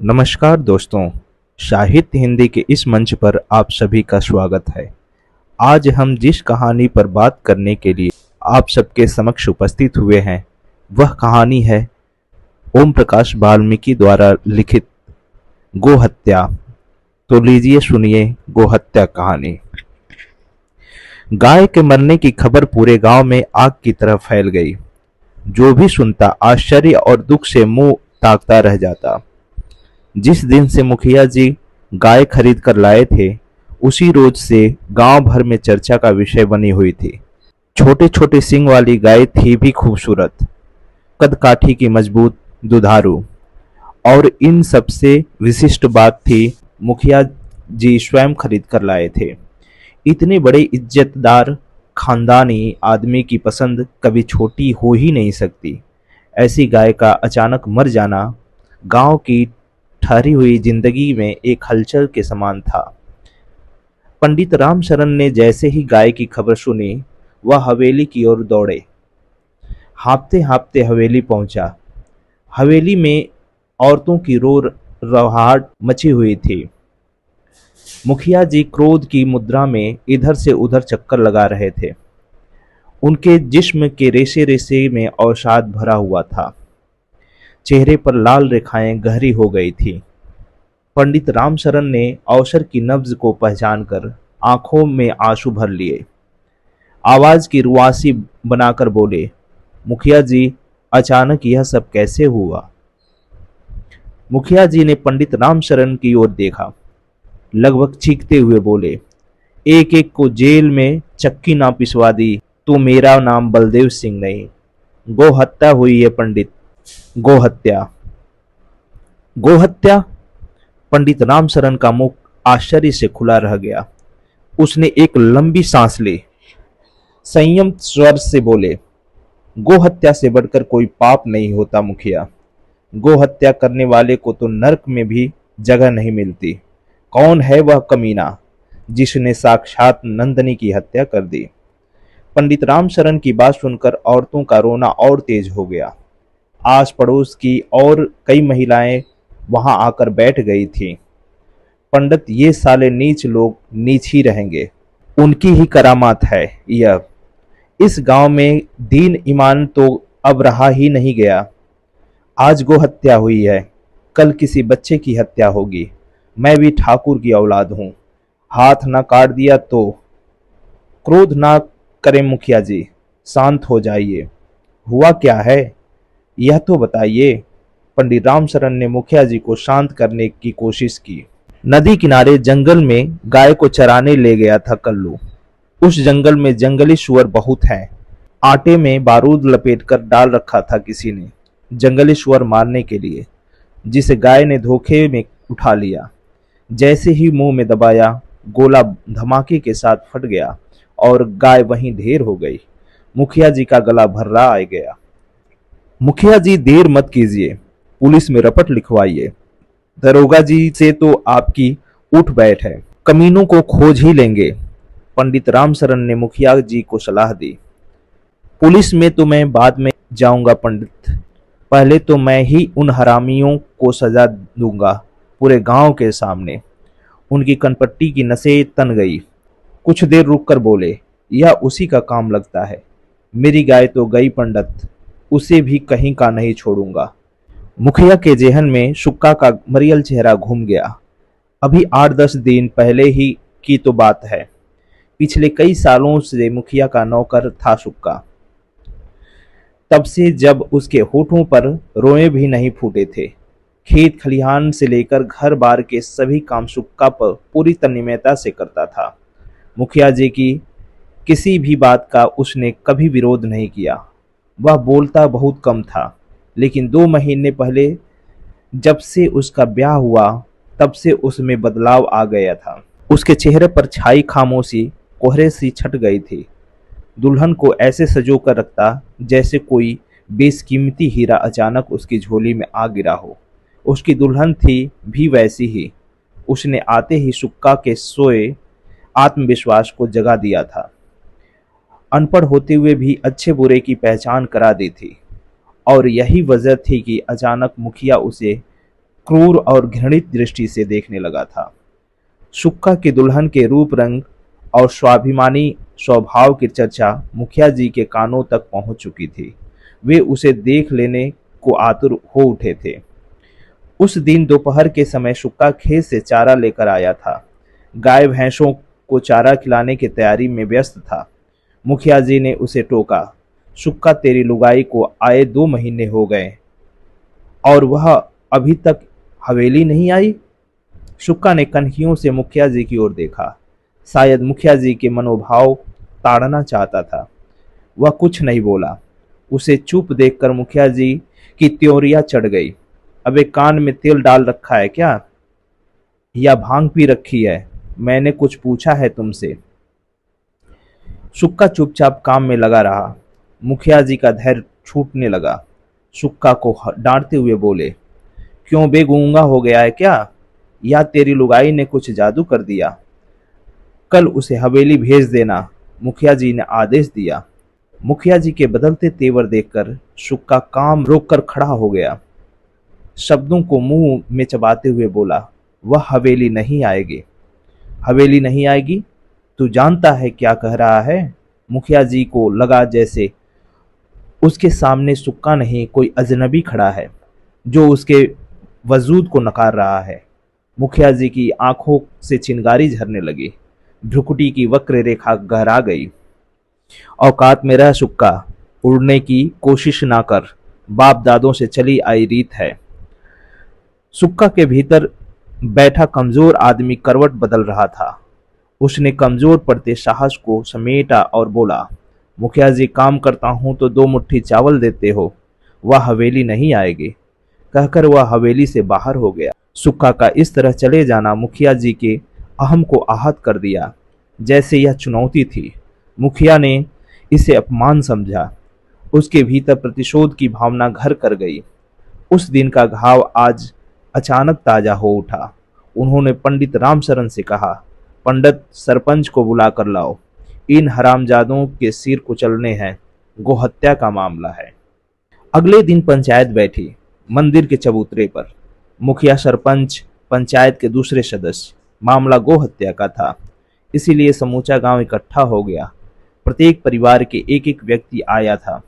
नमस्कार दोस्तों, साहित्य हिंदी के इस मंच पर आप सभी का स्वागत है। आज हम जिस कहानी पर बात करने के लिए आप सबके समक्ष उपस्थित हुए हैं, वह कहानी है ओम प्रकाश वाल्मीकि द्वारा लिखित गोहत्या। तो लीजिए सुनिए गोहत्या कहानी। गाय के मरने की खबर पूरे गांव में आग की तरह फैल गई। जो भी सुनता आश्चर्य और दुख से मुंह ताकता रह जाता। जिस दिन से मुखिया जी गाय खरीद कर लाए थे, उसी रोज से गांव भर में चर्चा का विषय बनी हुई थी। छोटे छोटे सींग वाली गाय थी भी खूबसूरत, कद काठी की मजबूत, दुधारू। और इन सबसे विशिष्ट बात थी, मुखिया जी स्वयं खरीद कर लाए थे। इतने बड़े इज्जतदार खानदानी आदमी की पसंद कभी छोटी हो ही नहीं सकती। ऐसी गाय का अचानक मर जाना गांव की ठहरी हुई जिंदगी में एक हलचल के समान था। पंडित रामशरण ने जैसे ही गाय की खबर सुनी, वह हवेली की ओर दौड़े। हाँफते हाँफते हवेली पहुंचा। हवेली में औरतों की रो रहाहट मची हुई थी। मुखिया जी क्रोध की मुद्रा में इधर से उधर चक्कर लगा रहे थे। उनके जिस्म के रेशे रेशे में अवसाद भरा हुआ था। चेहरे पर लाल रेखाएं गहरी हो गई थी। पंडित रामशरण ने अवसर की नब्ज को पहचानकर आंखों में आंसू भर लिए। आवाज की रुआसी बनाकर बोले, मुखिया जी, अचानक यह सब कैसे हुआ? मुखिया जी ने पंडित रामशरण की ओर देखा, लगभग चीखते हुए बोले, एक एक को जेल में चक्की ना पिसवा दी तो मेरा नाम बलदेव सिंह नहीं। गोहत्या हुई है पंडित, गोहत्या। गोहत्या? पंडित रामशरण का मुख आश्चर्य से खुला रह गया। उसने एक लंबी सांस ली, संयम स्वर से बोले, गोहत्या से बढ़कर कोई पाप नहीं होता मुखिया। गोहत्या करने वाले को तो नरक में भी जगह नहीं मिलती। कौन है वह कमीना जिसने साक्षात नंदनी की हत्या कर दी? पंडित रामशरण की बात सुनकर औरतों का रोना और तेज हो गया। आस पड़ोस की और कई महिलाएं वहां आकर बैठ गई थीं। पंडित, ये साले नीच लोग नीच ही रहेंगे, उनकी ही करामात है यह। इस गांव में दीन ईमान तो अब रहा ही नहीं गया। आज गोहत्या हुई है, कल किसी बच्चे की हत्या होगी। मैं भी ठाकुर की औलाद हूं, हाथ ना काट दिया तो। क्रोध ना करें मुखिया जी, शांत हो जाइए। हुआ क्या है यह तो बताइए। पंडित रामशरण ने मुखिया जी को शांत करने की कोशिश की। नदी किनारे जंगल में गाय को चराने ले गया था कल्लू। उस जंगल में जंगली सुअर बहुत हैं। आटे में बारूद लपेटकर डाल रखा था किसी ने, जंगली सुअर मारने के लिए, जिसे गाय ने धोखे में उठा लिया। जैसे ही मुंह में दबाया, गोला धमाके के साथ फट गया और गाय वहीं ढेर हो गई। मुखिया जी का गला भर्रा आ गया। मुखिया जी, देर मत कीजिए, पुलिस में रपट लिखवाइए। दरोगा जी से तो आपकी उठ बैठ है, कमीनों को खोज ही लेंगे। पंडित रामशरण ने मुखिया जी को सलाह दी। पुलिस में तो मैं बाद में जाऊंगा पंडित, पहले तो मैं ही उन हरामियों को सजा दूंगा पूरे गांव के सामने। उनकी कनपट्टी की नसें तन गई। कुछ देर रुककर बोले, यह उसी का काम लगता है। मेरी गाय तो गई पंडित, उसे भी कहीं का नहीं छोड़ूंगा। मुखिया के जेहन में सुक्का का मरियल चेहरा घूम गया। अभी 8-10 दिन पहले ही की तो बात है। पिछले कई सालों से मुखिया का नौकर था सुक्का। तब से जब उसके होठों पर रोए भी नहीं फूटे थे। खेत खलिहान से लेकर घर बार के सभी काम सुक्का पर पूरी तन्मयता से करता था। मुखिया जी की किसी भी बात का उसने कभी विरोध नहीं किया। वह बोलता बहुत कम था, लेकिन 2 महीने पहले जब से उसका ब्याह हुआ, तब से उसमें बदलाव आ गया था। उसके चेहरे पर छाई खामोशी कोहरे सी छट गई थी। दुल्हन को ऐसे सजो कर रखता जैसे कोई बेशकीमती हीरा अचानक उसकी झोली में आ गिरा हो। उसकी दुल्हन थी भी वैसी ही। उसने आते ही सुक्का के सोए आत्मविश्वास को जगा दिया था। अनपढ़ होते हुए भी अच्छे बुरे की पहचान करा दी थी। और यही वजह थी कि अचानक मुखिया उसे क्रूर और घृणित दृष्टि से देखने लगा था। शुक्का की दुल्हन के रूप रंग और स्वाभिमानी स्वभाव की चर्चा मुखिया जी के कानों तक पहुंच चुकी थी। वे उसे देख लेने को आतुर हो उठे थे। उस दिन दोपहर के समय शुक्का खेत से चारा लेकर आया था। गाय भैंसों को चारा खिलाने की तैयारी में व्यस्त था। मुखिया जी ने उसे टोका, शुक्का तेरी लुगाई को आए 2 महीने हो गए और वह अभी तक हवेली नहीं आई। शुक्का ने कनखियों से मुखिया जी की ओर देखा। शायद मुखिया जी के मनोभाव ताड़ना चाहता था। वह कुछ नहीं बोला। उसे चुप देखकर मुखिया जी की त्योरियां चढ़ गई। अबे कान में तेल डाल रखा है क्या, या भांग पी रखी है? मैंने कुछ पूछा है तुमसे? शुक्का चुपचाप काम में लगा रहा। मुखिया जी का धैर्य छूटने लगा। शुक्का को डांटते हुए बोले, क्यों बे गूंगा हो गया है क्या, या तेरी लुगाई ने कुछ जादू कर दिया? कल उसे हवेली भेज देना, मुखिया जी ने आदेश दिया। मुखिया जी के बदलते तेवर देखकर शुक्का काम रोककर खड़ा हो गया। शब्दों को मुंह में चबाते हुए बोला, वह हवेली नहीं आएगी। हवेली नहीं आएगी? तू जानता है क्या कह रहा है? मुखिया जी को लगा जैसे उसके सामने शुक्का नहीं कोई अजनबी खड़ा है जो उसके वजूद को नकार रहा है। मुखिया जी की आंखों से चिंगारी झरने लगी। भ्रुकुटी की वक्र रेखा गहरा गई। औकात में रह शुक्का, उड़ने की कोशिश ना कर, बाप दादों से चली आई रीत है। शुक्का के भीतर बैठा कमजोर आदमी करवट बदल रहा था। उसने कमजोर पड़ते साहस को समेटा और बोला, मुखिया जी काम करता हूं तो 2 मुट्ठी चावल देते हो, वह हवेली नहीं आएगी। कहकर वह हवेली से बाहर हो गया। शुक्का का इस तरह चले जाना मुखिया जी के अहम को आहत कर दिया, जैसे यह चुनौती थी। मुखिया ने इसे अपमान समझा। उसके भीतर प्रतिशोध की भावना घर कर गई। उस दिन का घाव आज अचानक ताजा हो उठा। उन्होंने पंडित रामशरण से कहा, पंडित सरपंच को बुला कर लाओ, इन हरामजादों के सिर कुचलने हैं, गोहत्या का मामला है। अगले दिन पंचायत बैठी, मंदिर के चबूतरे पर। मुखिया, सरपंच, पंचायत के दूसरे सदस्य। मामला गोहत्या का था, इसीलिए समूचा गांव इकट्ठा हो गया। प्रत्येक परिवार के एक एक व्यक्ति आया था।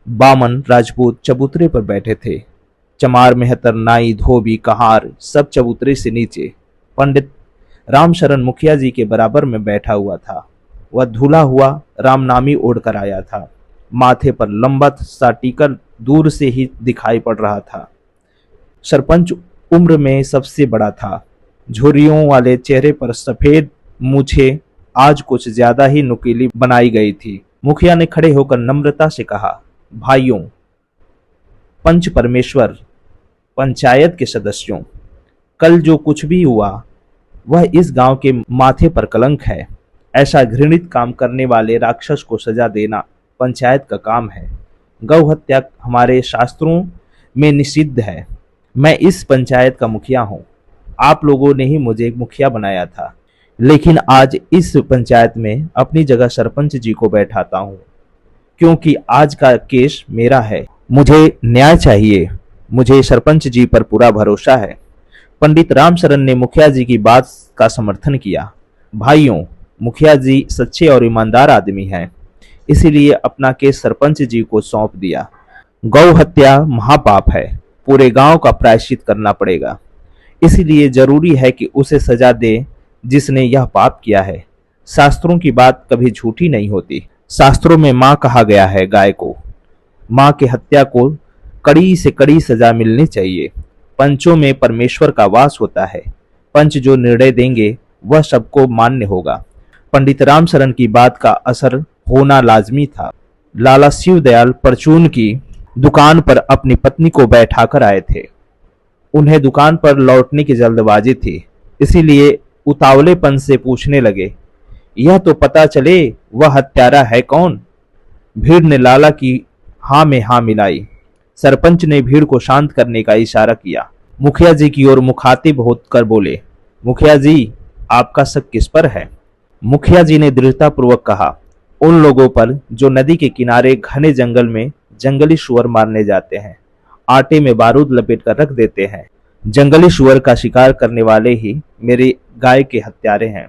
बामन, राजपूत चबूतरे पर बैठे थे। चमार, मेहतर, नाई, धोबी, कहार सब चबूतरे से नीचे। पंडित रामशरण मुखिया जी के बराबर में बैठा हुआ था। वह धुला हुआ रामनामी ओढ़कर आया था। माथे पर लंबा सा टीकर दूर से ही दिखाई पड़ रहा था। सरपंच उम्र में सबसे बड़ा था। झुर्रियों वाले चेहरे पर सफेद मूछें आज कुछ ज्यादा ही नुकीली बनाई गई थी। मुखिया ने खड़े होकर नम्रता से कहा, भाइयों, पंच परमेश्वर, पंचायत के सदस्यों, कल जो कुछ भी हुआ वह इस गांव के माथे पर कलंक है। ऐसा घृणित काम करने वाले राक्षस को सजा देना पंचायत का काम है। गौ हत्या हमारे शास्त्रों में निषिद्ध है। मैं इस पंचायत का मुखिया हूँ। आप लोगों ने ही मुझे मुखिया बनाया था, लेकिन आज इस पंचायत में अपनी जगह सरपंच जी को बैठाता हूँ, क्योंकि आज का केस मेरा है। मुझे न्याय चाहिए। मुझे सरपंच जी पर पूरा भरोसा है। पंडित रामशरण ने मुखिया जी की बात का समर्थन किया। भाइयों, मुखिया जी सच्चे और ईमानदार आदमी हैं, इसीलिए अपना केस सरपंच जी को सौंप दिया। गौ हत्या महापाप है, पूरे गांव का प्रायश्चित करना पड़ेगा, इसीलिए जरूरी है कि उसे सजा दे जिसने यह पाप किया है। शास्त्रों की बात कभी झूठी नहीं होती। शास्त्रों में मां कहा गया है गाय को। मां की हत्या को कड़ी से कड़ी सजा मिलनी चाहिए। पंचों में परमेश्वर का वास होता है। पंच जो निर्णय देंगे वह सबको मान्य होगा। पंडित रामशरण की बात का असर होना लाजमी था। लाला शिवदयाल परचून की दुकान पर अपनी पत्नी को बैठाकर आए थे। उन्हें दुकान पर लौटने की जल्दबाजी थी, इसीलिए उतावलेपन से पूछने लगे, यह तो पता चले वह हत्यारा है कौन? भीड़ ने लाला की हाँ में हाँ मिलाई। सरपंच ने भीड़ को शांत करने का इशारा किया। मुखिया जी की ओर मुखातिब होकर बोले, मुखिया जी, आपका शक किस पर है? मुखिया जी ने दृढ़तापूर्वक कहा, उन लोगों पर जो नदी के किनारे घने जंगल में जंगली सुअर मारने जाते हैं, आटे में बारूद लपेट कर रख देते हैं, जंगली सुअर का शिकार करने वाले ही मेरे गाय के हत्यारे हैं।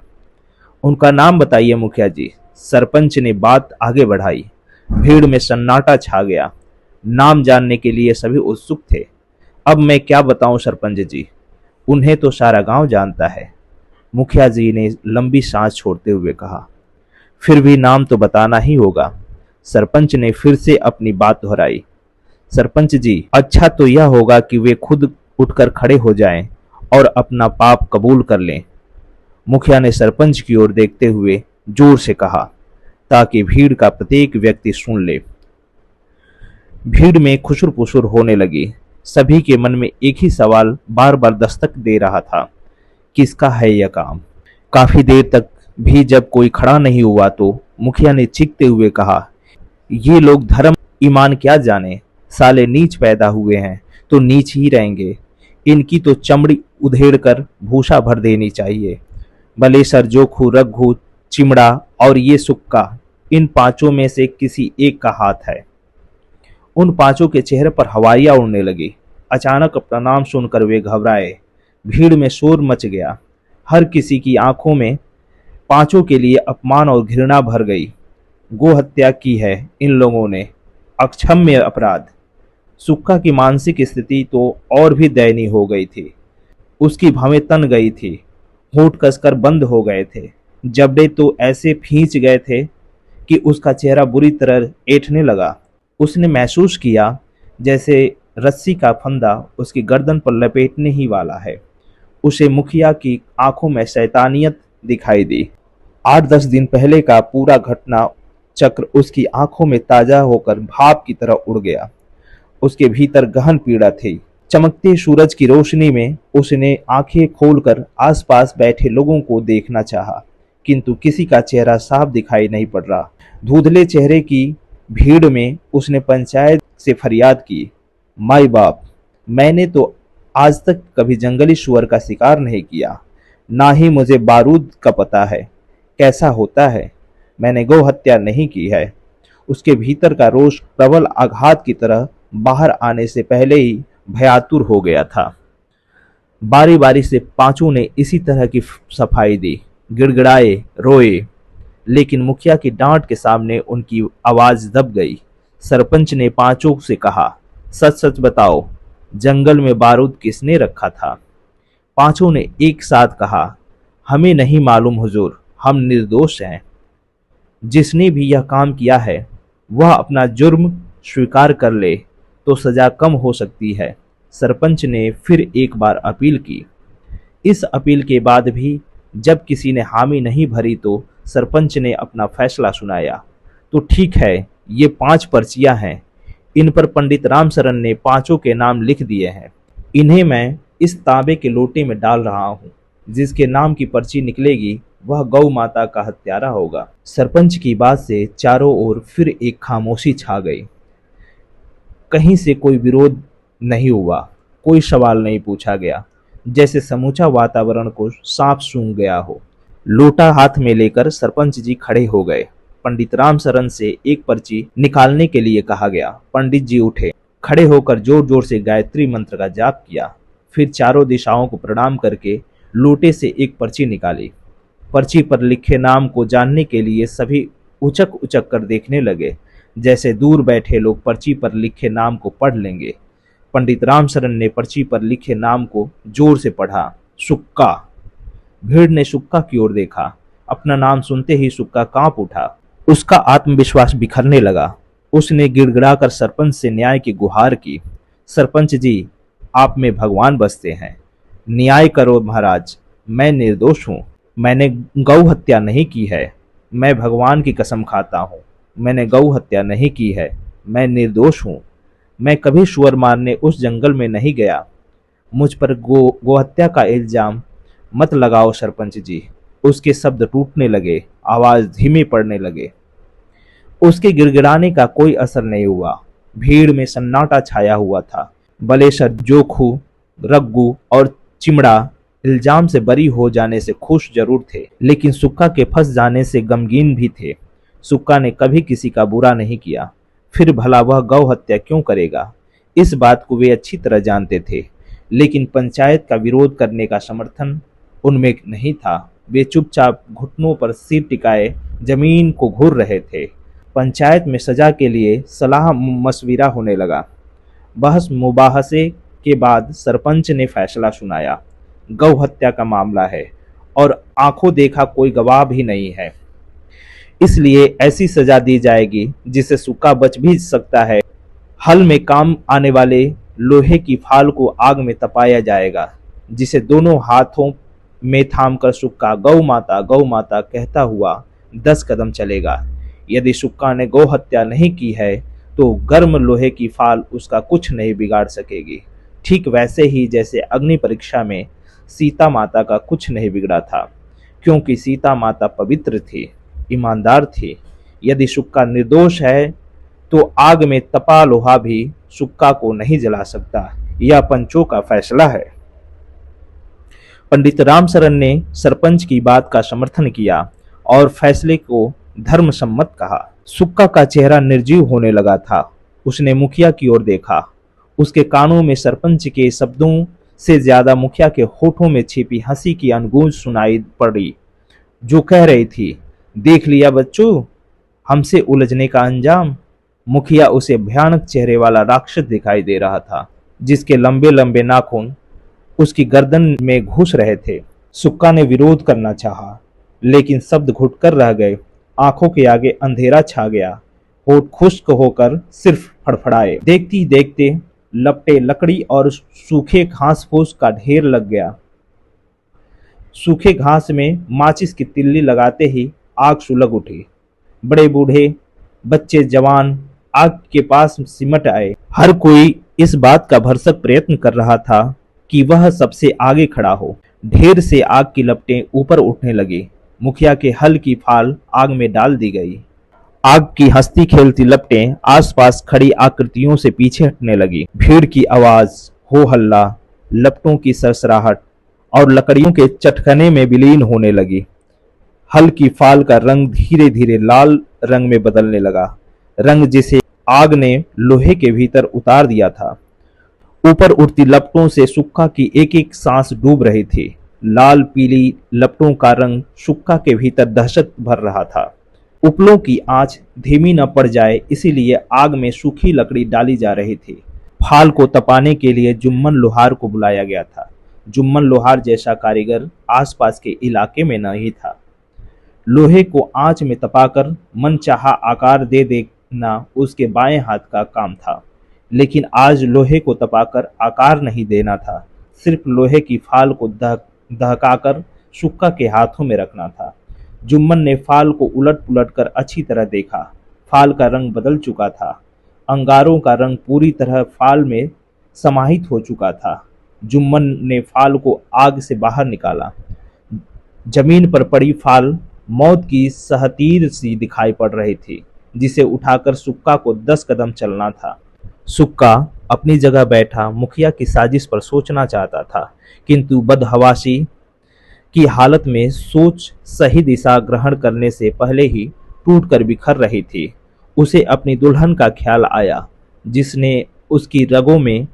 उनका नाम बताइए मुखिया जी। सरपंच ने बात आगे बढ़ाई। भीड़ में सन्नाटा छा गया। नाम जानने के लिए सभी उत्सुक थे। अब मैं क्या बताऊं सरपंच जी, उन्हें तो सारा गांव जानता है। मुखिया जी ने लंबी सांस छोड़ते हुए कहा। फिर भी नाम तो बताना ही होगा। सरपंच ने फिर से अपनी बात दोहराई। सरपंच जी, अच्छा तो यह होगा कि वे खुद उठकर खड़े हो जाएं और अपना पाप कबूल कर लें। मुखिया ने सरपंच की ओर देखते हुए जोर से कहा, ताकि भीड़ का प्रत्येक व्यक्ति सुन ले। भीड़ में खुसुर पुसुर होने लगी। सभी के मन में एक ही सवाल बार बार दस्तक दे रहा था, किसका है यह काम। काफी देर तक भी जब कोई खड़ा नहीं हुआ तो मुखिया ने चीखते हुए कहा, ये लोग धर्म ईमान क्या जाने, साले नीच पैदा हुए हैं तो नीच ही रहेंगे। इनकी तो चमड़ी उधेड़ कर भूसा भर देनी चाहिए। बलेसर, जोखू, रघु, चिमड़ा और ये सुक्का, इन पांचों में से किसी एक का हाथ है। उन पांचों के चेहरे पर हवाइयां उड़ने लगी। अचानक अपना नाम सुनकर वे घबराए। भीड़ में शोर मच गया। हर किसी की आंखों में पांचों के लिए अपमान और घृणा भर गई। गो हत्या की है इन लोगों ने, अक्षम्य अपराध। सुक्का की मानसिक स्थिति तो और भी दयनीय हो गई थी। उसकी भवें तन गई थी, होंठ कसकर बंद हो गए थे, जबड़े तो ऐसे खींच गए थे कि उसका चेहरा बुरी तरह ऐंठने लगा। उसने महसूस किया जैसे रस्सी का फंदा उसकी गर्दन पर लपेटने ही वाला है। उसे मुखिया की आंखों में शैतानियत दिखाई दी। 8-10 दिन पहले का पूरा घटना चक्र उसकी आंखों में ताजा होकर भाप की तरह उड़ गया। उसके भीतर गहन पीड़ा थी। चमकते सूरज की रोशनी में उसने आंखें खोलकर आसपास बैठे लोगों को देखना चाहा, किंतु किसी का चेहरा साफ दिखाई नहीं पड़ रहा। धुंधले चेहरे की भीड़ में उसने पंचायत से फरियाद की, माई बाप, मैंने तो आज तक कभी जंगली सुअर का शिकार नहीं किया, ना ही मुझे बारूद का पता है कैसा होता है। मैंने गौ हत्या नहीं की है। उसके भीतर का रोष प्रबल आघात की तरह बाहर आने से पहले ही भयातुर हो गया था। बारी बारी से पांचों ने इसी तरह की सफाई दी, गिड़गिड़ाए, रोए, लेकिन मुखिया की डांट के सामने उनकी आवाज दब गई। सरपंच ने पांचों से कहा, सच सच बताओ, जंगल में बारूद किसने रखा था? पांचों ने एक साथ कहा, हमें नहीं मालूम हुजूर, हम निर्दोष हैं। जिसने भी यह काम किया है वह अपना जुर्म स्वीकार कर ले तो सजा कम हो सकती है। सरपंच ने फिर एक बार अपील की। इस अपील के बाद भी जब किसी ने हामी नहीं भरी तो सरपंच ने अपना फैसला सुनाया। तो ठीक है, ये 5 पर्चियां हैं। इन पर पंडित रामशरण ने पांचों के नाम लिख दिए हैं। इन्हें मैं इस तांबे के लोटे में डाल रहा हूँ। जिसके नाम की पर्ची निकलेगी वह गौ माता का हत्यारा होगा। सरपंच की बात से चारों ओर फिर एक खामोशी छा गई। कहीं से कोई विरोध नहीं हुआ, कोई सवाल नहीं पूछा गया, जैसे समूचा वातावरण को सांप सूंघ गया हो। लोटा हाथ में लेकर सरपंच जी खड़े हो गए। पंडित रामशरण से एक पर्ची निकालने के लिए कहा गया। पंडित जी उठे, खड़े होकर जोर जोर से गायत्री मंत्र का जाप किया। फिर चारों दिशाओं को प्रणाम करके लोटे से एक पर्ची निकाली। पर्ची पर लिखे नाम को जानने के लिए सभी उचक उचक कर देखने लगे, जैसे दूर बैठे लोग पर्ची पर लिखे नाम को पढ़ लेंगे। पंडित रामशरण ने पर्ची पर लिखे नाम को जोर से पढ़ा, सुक्का। भीड़ ने सुक्का की ओर देखा। अपना नाम सुनते ही सुक्का कांप उठा। उसका आत्मविश्वास बिखरने लगा। उसने गिड़गिड़ाकर सरपंच से न्याय की गुहार की। सरपंच जी, आप में भगवान बसते हैं, न्याय करो महाराज। मैं निर्दोष हूँ। मैंने गौ हत्या नहीं की है। मैं भगवान की कसम खाता हूँ, मैंने गौ हत्या नहीं की है। मैं निर्दोष हूँ। मैं कभी सुअर मारने उस जंगल में नहीं गया। मुझ पर गोहत्या का इल्जाम मत लगाओ सरपंच जी। उसके शब्द टूटने लगे, आवाज धीमे पड़ने लगे। उसके गिड़गिड़ाने का कोई असर नहीं हुआ। भीड़ में सन्नाटा छाया हुआ था। बलेसर, जोखू, रग्गू और चिमड़ा इल्जाम से बरी हो जाने से खुश जरूर थे, लेकिन सुक्का के फंस जाने से गमगीन भी थे। सुक्का ने कभी किसी का बुरा नहीं किया, फिर भला वह गौ हत्या क्यों करेगा? इस बात को वे अच्छी तरह जानते थे, लेकिन पंचायत का विरोध करने का समर्थन उनमें नहीं था। वे चुपचाप घुटनों पर सिर टिकाए जमीन को घूर रहे थे। पंचायत में सजा के लिए सलाह मशविरा होने लगा। बहस मुबाहसे के बाद सरपंच ने फैसला सुनाया, गौ हत्या का मामला है और आंखों देखा कोई गवाह भी नहीं है, इसलिए ऐसी सजा दी जाएगी जिससे सुक्का बच भी सकता है। हल में काम आने वाले लोहे की फाल को आग में तपाया जाएगा, जिसे दोनों हाथों में थामकर सुक्का गौ माता कहता हुआ 10 कदम चलेगा। यदि सुक्का ने गौ हत्या नहीं की है तो गर्म लोहे की फाल उसका कुछ नहीं बिगाड़ सकेगी। ठीक वैसे ही जैसे अग्नि परीक्षा में सीता माता का कुछ नहीं बिगड़ा था, क्योंकि सीता माता पवित्र थी, ईमानदार थी। यदि सुक्का निर्दोष है तो आग में तपा लोहा भी सुक्का को नहीं जला सकता। यह पंचों का फैसला है। पंडित रामशरण ने सरपंच की बात का समर्थन किया और फैसले को धर्मसम्मत कहा। सुक्का का चेहरा निर्जीव होने लगा था। उसने मुखिया की ओर देखा। उसके कानों में सरपंच के शब्दों से ज्यादा मुखिया के होठों में छिपी हंसी की अनगूंज सुनाई पड़ी, जो कह रही थी, देख लिया बच्चों, हमसे उलझने का अंजाम। मुखिया उसे भयानक चेहरे वाला राक्षस दिखाई दे रहा था, जिसके लंबे लंबे नाखून उसकी गर्दन में घुस रहे थे। सुक्का ने विरोध करना चाहा, लेकिन शब्द घुटकर रह गए। आंखों के आगे अंधेरा छा गया। होठ खुश्क होकर सिर्फ फड़फड़ाए। देखती देखते लपटे लकड़ी और सूखे घास फूस का ढेर लग गया। सूखे घास में माचिस की तिल्ली लगाते ही आग सुलग उठी। बड़े बूढ़े, बच्चे, जवान आग के पास सिमट आए। हर कोई इस बात का भरसक प्रयत्न कर रहा था कि वह सबसे आगे खड़ा हो। ढेर से आग की लपटें ऊपर उठने लगी। मुखिया के हल की फाल आग में डाल दी गई। आग की हंसती खेलती लपटें आसपास खड़ी आकृतियों से पीछे हटने लगी। भीड़ की आवाज, हो हल्ला, लपटों की सरसराहट और लकड़ियों के चटखने में विलीन होने लगी। हल की फाल का रंग धीरे धीरे लाल रंग में बदलने लगा, रंग जिसे आग ने लोहे के भीतर उतार दिया था। ऊपर उठती लपटों से सुक्का की एक एक सांस डूब रही थी। लाल पीली लपटों का रंग सुक्का के भीतर दहशत भर रहा था। उपलों की आंच धीमी न पड़ जाए, इसीलिए आग में सूखी लकड़ी डाली जा रही थी। फाल को तपाने के लिए जुम्मन लोहार को बुलाया गया था। जुम्मन लोहार जैसा कारीगर आसपास के इलाके में नहीं था। लोहे को आंच में तपाकर मनचाहा आकार दे देना उसके बाएं हाथ का काम था, लेकिन आज लोहे को तपाकर आकार नहीं देना था, सिर्फ लोहे की फाल को दहकाकर सुक्का के हाथों में रखना था। जुम्मन ने फाल को उलट पुलट कर अच्छी तरह देखा। फाल का रंग बदल चुका था। अंगारों का रंग पूरी तरह फाल में समाहित हो चुका था। जुम्मन ने फाल को आग से बाहर निकाला। जमीन पर पड़ी फाल मौत की सहतीर सी दिखाई पड़ रही थी, जिसे उठाकर सुक्का को 10 कदम चलना था। सुक्का अपनी जगह बैठा मुखिया की साजिश पर सोचना चाहता था, किंतु बदहवासी की हालत में सोच सही दिशा ग्रहण करने से पहले ही टूटकर बिखर रही थी। उसे अपनी दुल्हन का ख्याल आया, जिसने उसकी रगों में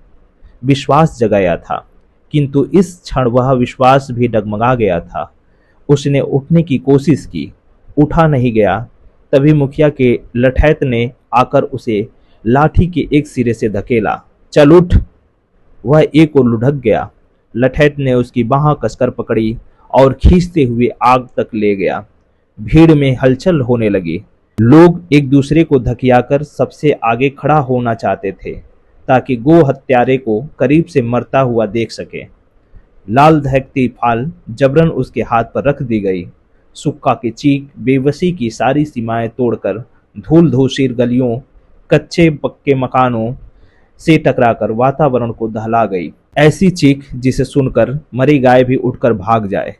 विश्वास जगाया था, किंतु इस क्षण वह विश्वास भी डगमगा गया था। उसने उठने की कोशिश की, उठा नहीं गया। तभी मुखिया के लठैत ने आकर उसे लाठी के एक सिरे से धकेला। चल उठ। वह एक ओर लुढ़क गया। लठैत ने उसकी बाह कसकर पकड़ी और खींचते हुए आग तक ले गया। भीड़ में हलचल होने लगी। लोग एक दूसरे को धकियाकर सबसे आगे खड़ा होना चाहते थे, ताकि गो हत्यारे को करीब से मरता हुआ देख सके। लाल दहकती फाल जबरन उसके हाथ पर रख दी गई। सुक्का की चीख बेबसी की सारी सीमाएं तोड़कर धूल धूसिर गलियों, कच्चे पक्के मकानों से टकराकर वातावरण को दहला गई। ऐसी चीख जिसे सुनकर मरी गाय भी उठकर भाग जाए।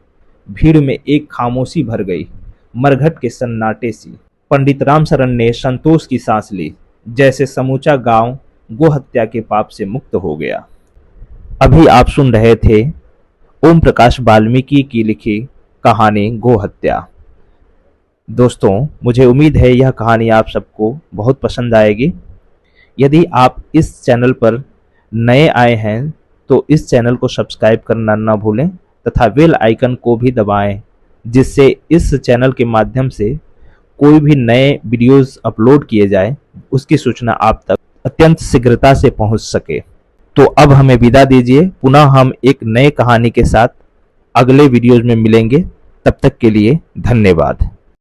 भीड़ में एक खामोशी भर गई, मरघट के सन्नाटे सी। पंडित रामशरण ने संतोष की सांस ली, जैसे समूचा गांव गोहत्या के पाप से मुक्त हो गया। अभी आप सुन रहे थे ओम प्रकाश वाल्मीकि की लिखी कहानी गोहत्या। दोस्तों, मुझे उम्मीद है यह कहानी आप सबको बहुत पसंद आएगी। यदि आप इस चैनल पर नए आए हैं तो इस चैनल को सब्सक्राइब करना ना भूलें तथा बेल आइकन को भी दबाएं, जिससे इस चैनल के माध्यम से कोई भी नए वीडियोस अपलोड किए जाए उसकी सूचना आप तक अत्यंत शीघ्रता से पहुंच सके। तो अब हमें विदा दीजिए, पुनः हम एक नए कहानी के साथ अगले वीडियोज में मिलेंगे। तब तक के लिए धन्यवाद।